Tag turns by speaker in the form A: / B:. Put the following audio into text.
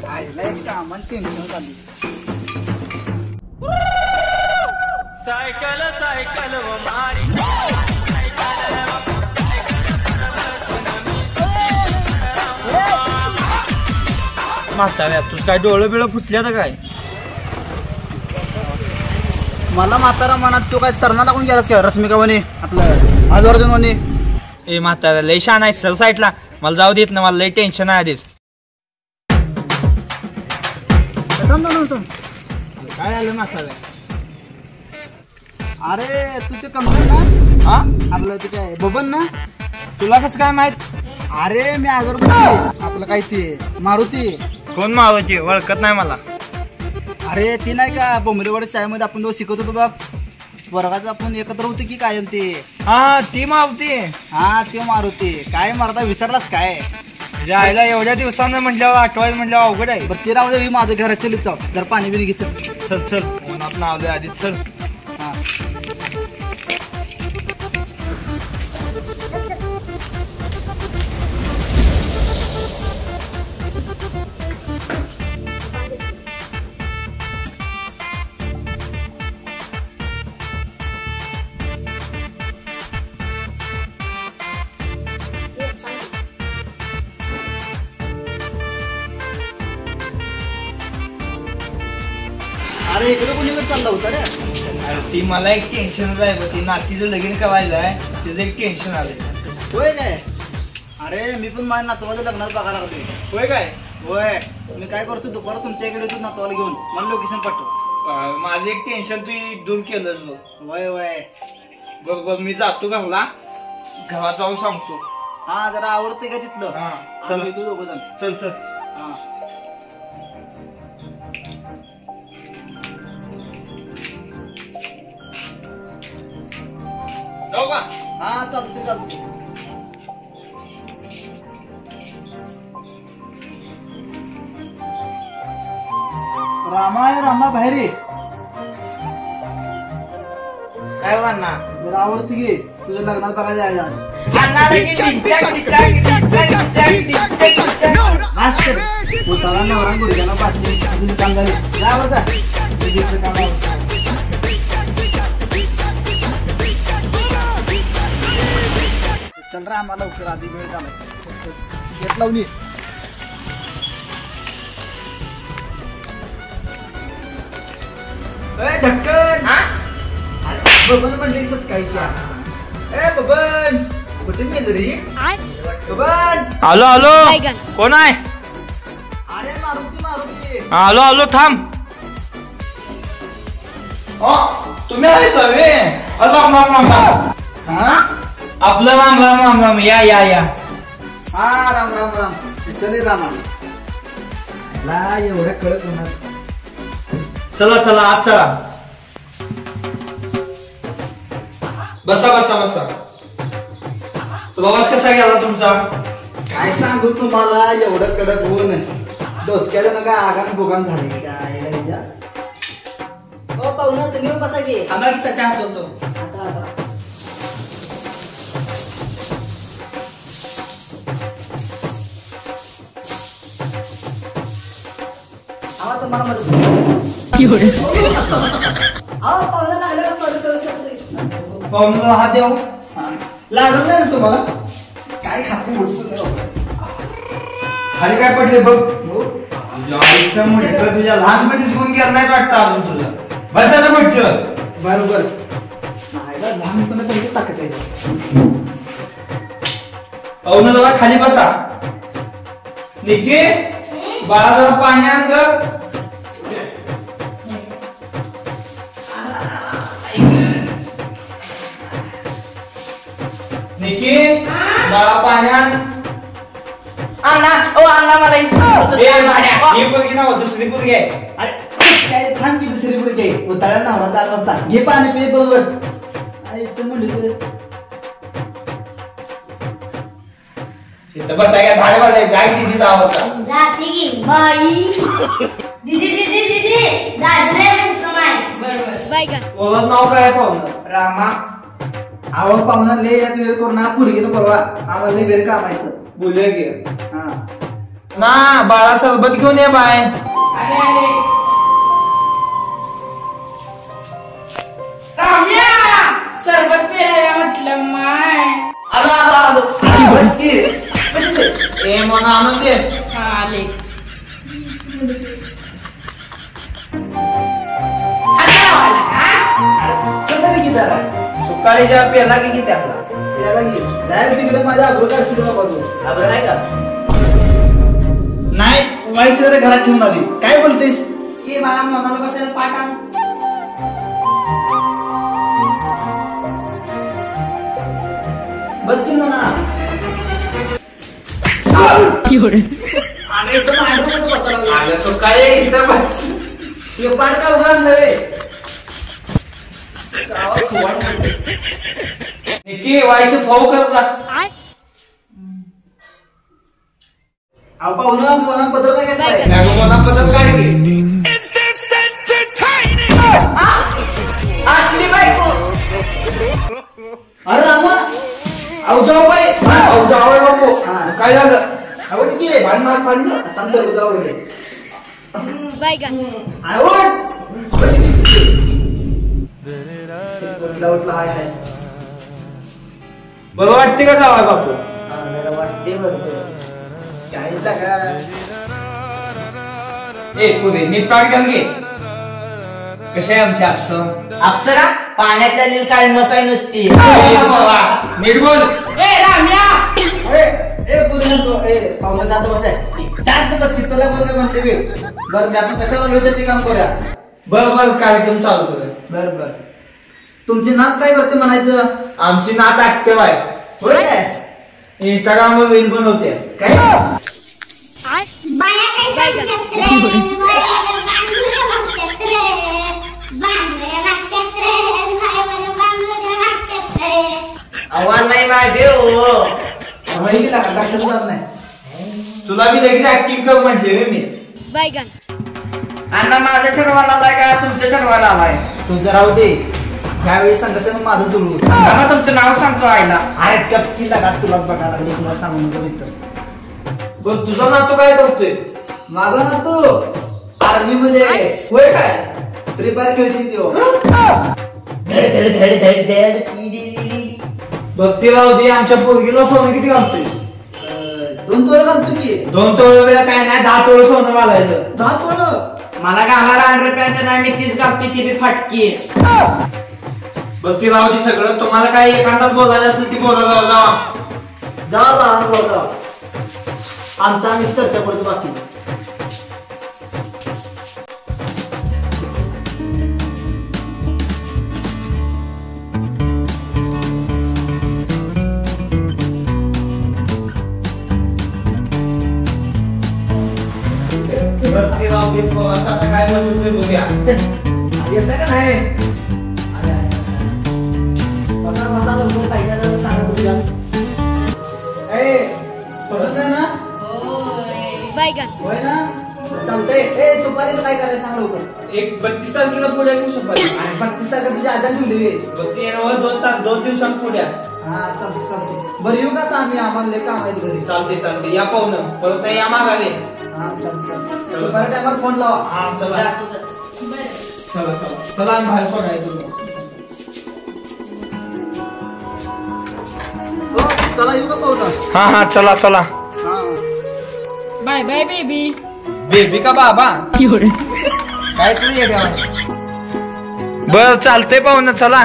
A: Cycle cycle
B: म्हाताऱ्या तुझं काय डोळं बिळं फुटल्या तर काय?
C: मला म्हातारा मनात तो काय तरणा टाकून गेलास काय रश्मिका म्हणे आपलं आजवर्जन म्हणे.
B: ए म्हाताऱ्या लय शान आहे सर साईडला मला जाऊ देत ना मला लय टेन्शन आहे आधीच. काय आलं म्हाताऱ्या?
C: अरे तुझे कंपनी ना
B: हा
C: आपलं ते काय बबन ना
B: तुला कसं काय माहित?
C: अरे मी आजवर आपलं काय ते मारुती.
B: कोण मावची ओळखत नाही मला.
C: अरे ती नाही का बोंबरेवाडी शाळेमध्ये आपण जो शिकत होतो बघ वर्गात आपण एकत्र होतो की कायम ते.
B: हा ती मावती.
C: हा ते मारुती काय मारता विसरलास काय?
B: जायला एवढ्या दिवसानं म्हटल्यावर आठवायचं म्हटल्यावर अवघड आहे.
C: बरं ते राहू दे माझं घरात चलित जाऊ जर पाणी बिनी घे चल.
B: चल चल उन्हात नावले आधीच चल.
C: हा अरे इकडे कोणीकडे चालला होता रे?
B: अरे ती मला एक टेन्शनच आहे बघ. ती नातीचं लगीन करायचं आहे तिचं एक टेन्शन आलंय.
C: होय काय? अरे मी पण माझ्या नातवाच्या लग्नात बघायला लागलोय.
B: होय काय?
C: होय मी काय करतो दुपार तुमच्या इकडे तू नातवाला घेऊन मला लोकेशन पाठव.
B: माझं एक टेन्शन तू दूर केलंच बघ.
C: वय वय
B: बघ बघ मी जातो घरला घरात जाऊन सांगतो.
C: हा जरा आवडते का तिथलं?
B: हा
C: चल
B: चल
C: तू दोघं जण.
B: चल चल.
C: हा
B: जाऊ का?
C: हा चालते चालते. रामा आहे रामा बाहेर ये.
D: काय म्हणणार
C: जरा आवडते घे तुझ्या लग्नात बघायला जायला. पोताला नवरा गुडघ्याला बाटली अजून काम झाले जा बरं जा. चल रा आम्हाला लवकर आधी वेळ झाला. गेट लावून ये. ढक्कन बबन म्हणली सुटकायच्या. ए बबन कुठे गेलं रे बबन?
B: आलो आलो. कोण आहे?
C: अरे मारुती मारुती.
B: आलो आलो थांब. तुम्ही आहे सवे? राम राम राम राम.
C: हा
B: आपलं राम राम राम राम. या या या.
C: हा राम राम राम. चल रामा ला एवढं कळत होणार.
B: चला चला आज चला. बसा बसा बसा. प्रवास कसा गेला तुमचा?
C: काय सांगू तुम्हाला एवढं कडक होऊन डोसक्याच्या नका आगान बोगान झाले काय ह्याच्या. हो पाहुणा तुम्ही बसा की.
D: आम्हाला की चट्टा हातवतो.
C: आता आता आवा तुम्हाला मदत आवा पाहुणा लागलं का? Sorry sorry sorry.
B: पाहुण्याला हात देऊ.
C: लागलं नाही ना तुम्हाला? काय खाते उडकून नाही.
B: खाली काय पडले बघ. तुझ्या लहानपणीच गुण गेला नाही वाटतं अजून तुझा. बसायला म्हटलं
C: बरोबर नाही लहानपणा सगळी ताकद आहे.
B: पाहुणा जरा खाली बसा. निके बाळा जरा पाणी आण ग. निके बाळा पाणी आण.
D: अण्णा ओ अण्णा मला
B: ही पोरगी नाव दुसरी पोरगी आहे.
C: अरे काय थांब की दुसरी पुढे घे उताळा नवरा चालला असता. घे पाणी पिये बरोबर. आईचं म्हणलं
B: इथं बसाय का झाड बांधाय जाग दिदीचा आवाज.
E: जाते की बाई दीदी दीदी दीदी दाजले समय बरोबर बाय का.
B: ओळख नाव काय आहे पाहुणा?
D: रामा.
C: आवा पाहुणा लय यात वेळ करू ना पुरगीनं परवा आम्हाला लय घरी काम आहे.
B: बोलूया की.
C: हा
B: ना बाळा सरबत घेऊन ये बाय.
D: आले आले. राम्या सरबत प्यायला म्हटलं माय. आलो आलो आलो.
C: बस की. बस इथे.
B: ए म्हणून आणून दे.
D: हा आले.
C: सुंदर की जरा
B: सुकाळी ज्या पेला की त्यातला
C: याला घे जायला तिकडे माझ्या अब्रू काढशील बाबा तू.
D: बरं आहे का?
C: नाही वाईट जरा घरात ठेवून आली. काय बोलतेस?
D: ये मला मनाला बसायला पाठ आण.
C: बस की म्हणा. आणि एकदम आडवं बसायला लागला.
B: अगं सुकाळी इथं बस.
C: हे पाठ का उघडा नव्हे.
B: निकी वाईचं फाऊ कर जा.
C: अहो पाहुणं मला पत्र काय घेतलाय?
B: मला पसंत काय घे.
D: असली बायको.
C: अरे रामा
B: अहो जाऊ बाई. अहो जाऊ बापू.
C: हा.
B: काय झालं?
C: आवड की
B: भांडणार भांडण.
C: चांगलं सर्व जाऊ उठला हाय हाय.
B: बरं वाटते का जावा बापू?
D: वाटते बरोबर.
C: काय टाका.
B: ए पुढे नीट ताट घाल घे. कसे आहे आमचे आपस?
D: अप्सरा पाण्यातल्या नील काय मसाई नसती.
B: नीट बोल.
D: ए राम्या.
C: ए पुढे तो ए पाहुणं शांत बसाय. शांत बस की तुला बरं काय म्हणते मी. बरं मी आपण कशाला लोक ते काम करूया.
B: बर बर कार्यक्रम चालू कर.
C: बरं बरं तुमची नात काय करते म्हणायचं?
B: आमची नात ऍक्टिव्ह आहे.
C: होय काय?
B: इंस्टाग्राम वर रील बनवते.
C: काय
E: बाया काय सांगतात रे? बांगड्या वागतात रे. बांगड्या वागतात रे. बांगड्या वागतात रे.
D: आव्हान नाही माझे हो.
C: माहिती का लक्षात झालं नाही.
B: तुला मी लगेच ऍक्टिंग कर म्हटले रे मी.
D: अण्णा माझं ठरवायला आलाय का तुमचं ठरवायला आलाय?
C: तुझं राहू दे. ह्यावेळी सांगायचं मग माझं जुळू.
D: अण्णा तुमचं नाव सांगतो आईला.
C: अरे टपकी लागात तुला बघायला लागली. तुला सांगून तर
B: पण तुझा नातू काय करतोय?
C: माझा ना तू आर्मी मध्ये
B: होय काय?
C: फ्री फायर खेळती तो.
D: धड धड धड धड धड.
B: बघती राहू दे. आमच्या पोरगीला सोनं किती घालतोय?
C: 2 तोळे घालतो की.
B: 2 तोळे वेळा काय नाही 10 तोळे सोनं घालायचं.
C: 10 तोळे.
D: मला घालायला अंडर पॅन्ट नाही मी तीच घालते ती बी फाटकी.
B: बघती राहू दे सगळं. तुम्हाला काय एखादा बोलायचं असेल ती बोला जावा.
C: जा लहान बोलता. आमचा आम्ही चर्चा करतो बाकी.
B: बघती राहू दे. आता काय म्हणतो ते बघूया.
C: येतं का नाही? बसा बसा लवकर काही नाही सांगा तुझ्या. ए पसंत आहे ना? होय ना? चालतंय. ए सुपारीचं काय करायचं सांग लवकर.
B: एक 32 तारखेला पुढ्या घेऊ शकतो.
C: आणि 35 तारखेला तुझी आजा ठेवली.
B: बघती येणार 2 दिवसांत पुढ्या.
C: हा चालते चालते. बरं येऊ का आता आम्ही? आम्हाला लय काम आहेत घरी.
B: चालते चालते. या पाहुणं परत नाही या मागाले.
C: हा चालते. सुपारी टायमावर फोन लावा.
B: हा चला चला चला चला. आणि बाहेर सोडायचं तुम्ही.
C: हो चला येऊ का पाहुणं?
B: हा हा चला चला.
C: हा
D: बाय बाय बेबी.
B: बेबी का बाबा?
C: काय तरी येड्या.
B: बर चालतंय पाहुणं चला.